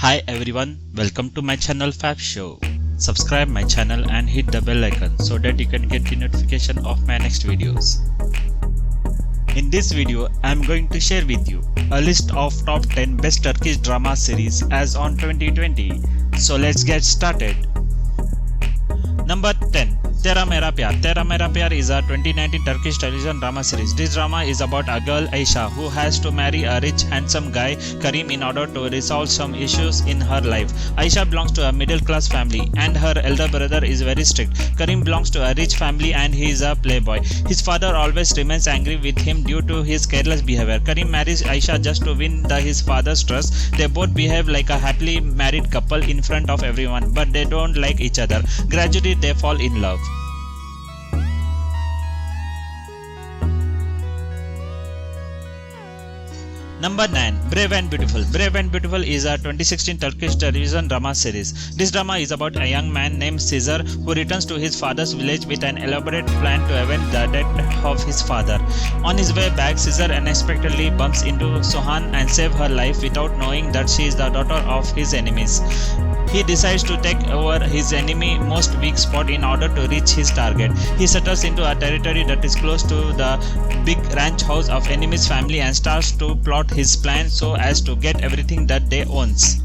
Hi everyone, welcome to my channel Fab Show. Subscribe my channel and hit the bell icon so that you can get the notification of my next videos. In this video, I am going to share with you a list of top 10 best Turkish drama series as on 2020. So let's get started. Number 10. Tera Mera Pyar. Tera Mera Pyar is a 2019 Turkish television drama series. This drama is about a girl Aisha who has to marry a rich handsome guy Karim in order to resolve some issues in her life. Aisha belongs to a middle class family and her elder brother is very strict. Karim belongs to a rich family and he is a playboy. His father always remains angry with him due to his careless behavior. Karim marries Aisha just to win his father's trust. They both behave like a happily married couple in front of everyone, but they don't like each other. Gradually they fall in love. Number 9. Brave and Beautiful. Brave and Beautiful is a 2016 Turkish television drama series. This drama is about a young man named Caesar who returns to his father's village with an elaborate plan to avenge the death of his father. On his way back, Caesar unexpectedly bumps into Sohan and saves her life without knowing that she is the daughter of his enemies. He decides to take over his enemy's most weak spot in order to reach his target. He settles into a territory that is close to the big ranch house of enemy's family and starts to plot his plan so as to get everything that they owns.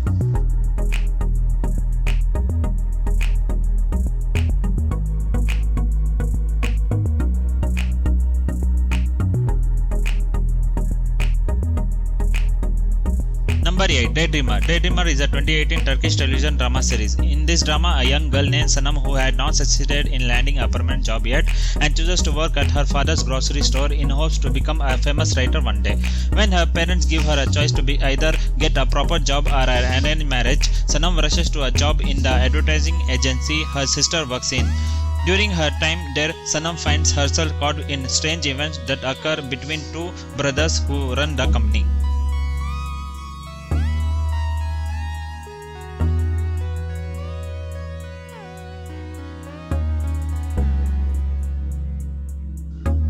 Number 8. Daydreamer. Daydreamer is a 2018 Turkish television drama series. In this drama, a young girl named Sanam, who had not succeeded in landing a permanent job yet and chooses to work at her father's grocery store in hopes to become a famous writer one day. When her parents give her a choice to be either get a proper job or an arranged marriage, Sanam rushes to a job in the advertising agency her sister works in. During her time there, Sanam finds herself caught in strange events that occur between two brothers who run the company.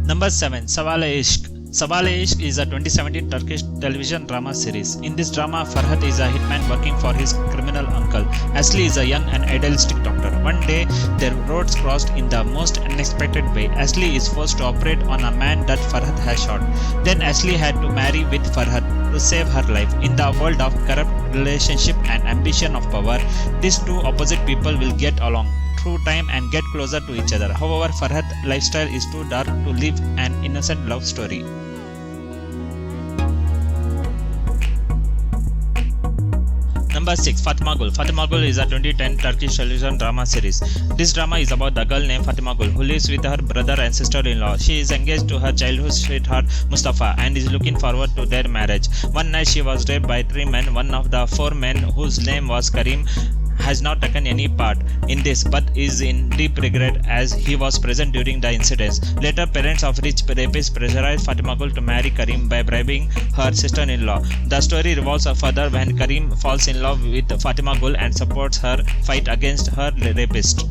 Number 7. Sawale-e-Ishq. Sawale-e-Ishq is a 2017 Turkish television drama series. In this drama, Farhat is a hitman working for his criminal uncle. Asli is a young and idealistic doctor. One day, their roads crossed in the most unexpected way. Asli is forced to operate on a man that Farhat has shot. Then Asli had to marry with Farhat to save her life. In the world of corrupt relationship and ambition of power, these two opposite people will get along through time and get closer to each other. However, Farhat's lifestyle is too dark to live an innocent love story. Number 6. Fatima Gul. Fatima Gul is a 2010 Turkish television drama series. This drama is about the girl named Fatima Gul who lives with her brother and sister-in-law. She is engaged to her childhood sweetheart Mustafa and is looking forward to their marriage. One night she was raped by 3 men. One of the 4 men, whose name was Karim, has not taken any part in this but is in deep regret as he was present during the incidents. Later, parents of rich rapists pressurized Fatima Gul to marry Karim by bribing her sister-in-law. The story revolves further when Karim falls in love with Fatima Gul and supports her fight against her rapist.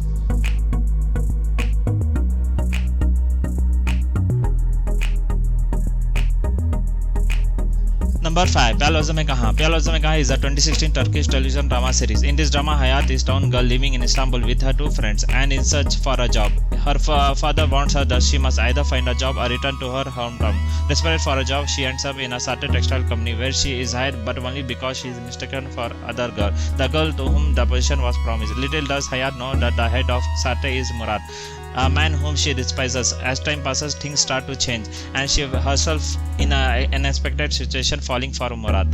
Number 5. Pyar Lafzon Mein Kahan. Pyar Lafzon Mein Kahan is a 2016 Turkish television drama series. In this drama, Hayat is a town girl living in Istanbul with her 2 friends and in search for a job. Her father warns her that she must either find a job or return to her hometown. Desperate for a job, she ends up in a Sate textile company where she is hired but only because she is mistaken for other girl, the girl to whom the position was promised. Little does Hayat know that the head of Sate is Murad, a man whom she despises. As time passes, things start to change and she herself in an unexpected situation falling for Murad.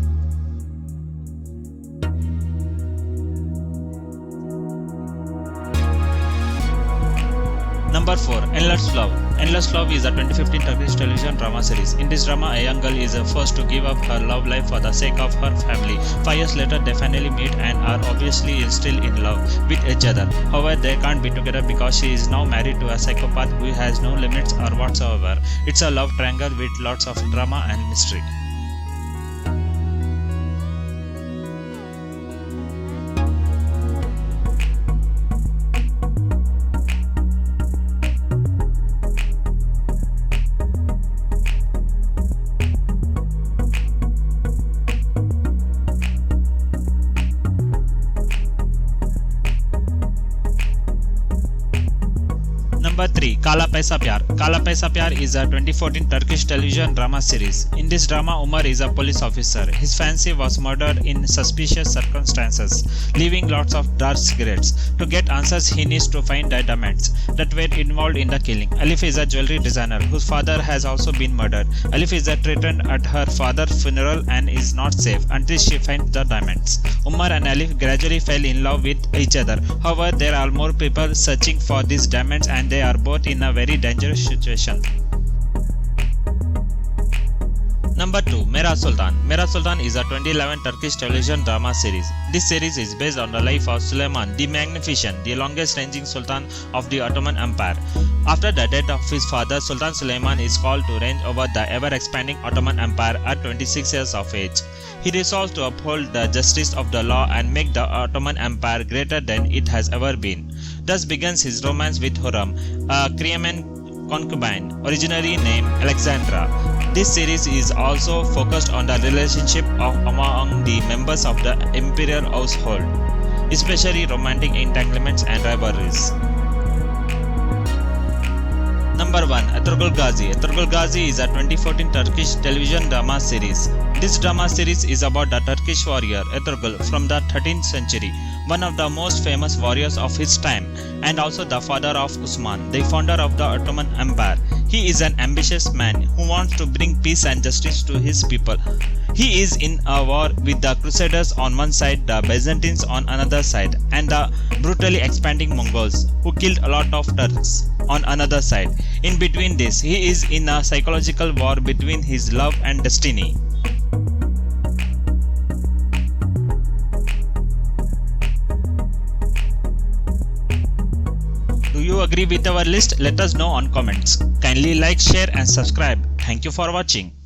Number 4. Endless Love. Endless Love is a 2015 Turkish television drama series. In this drama, a young girl is forced to give up her love life for the sake of her family. 5 years later, they finally meet and are obviously still in love with each other. However, they can't be together because she is now married to a psychopath who has no limits or whatsoever. It's a love triangle with lots of drama and mystery. 3. Kala Paisa Pyar. Kala Paisa Pyar is a 2014 Turkish television drama series. In this drama, Umar is a police officer. His fiancée was murdered in suspicious circumstances, leaving lots of dark secrets. To get answers, he needs to find the diamonds that were involved in the killing. Alif is a jewelry designer whose father has also been murdered. Alif is threatened at her father's funeral and is not safe until she finds the diamonds. Umar and Alif gradually fell in love with each other. However, there are more people searching for these diamonds and they are both in a very dangerous situation. Number 2. Mera Sultan. Mera Sultan is a 2011 Turkish television drama series. This series is based on the life of Suleiman the Magnificent, the longest reigning Sultan of the Ottoman Empire. After the death of his father, Sultan Suleiman is called to reign over the ever-expanding Ottoman Empire at 26 years of age. He resolves to uphold the justice of the law and make the Ottoman Empire greater than it has ever been. Thus begins his romance with Hurrem, a Crimean concubine, originally named Alexandra. This series is also focused on the relationship among the members of the imperial household, especially romantic entanglements and rivalries. Number 1. Ertugrul Gazi. Ertugrul Gazi is a 2014 Turkish television drama series. This drama series is about the Turkish warrior Ertugrul from the 13th century, one of the most famous warriors of his time, and also the father of Osman, the founder of the Ottoman Empire. He is an ambitious man who wants to bring peace and justice to his people. He is in a war with the Crusaders on one side, the Byzantines on another side, and the brutally expanding Mongols, who killed a lot of Turks, on another side. In between this, he is in a psychological war between his love and destiny. Do you agree with our list? Let us know on comments. Kindly like, share and subscribe. Thank you for watching.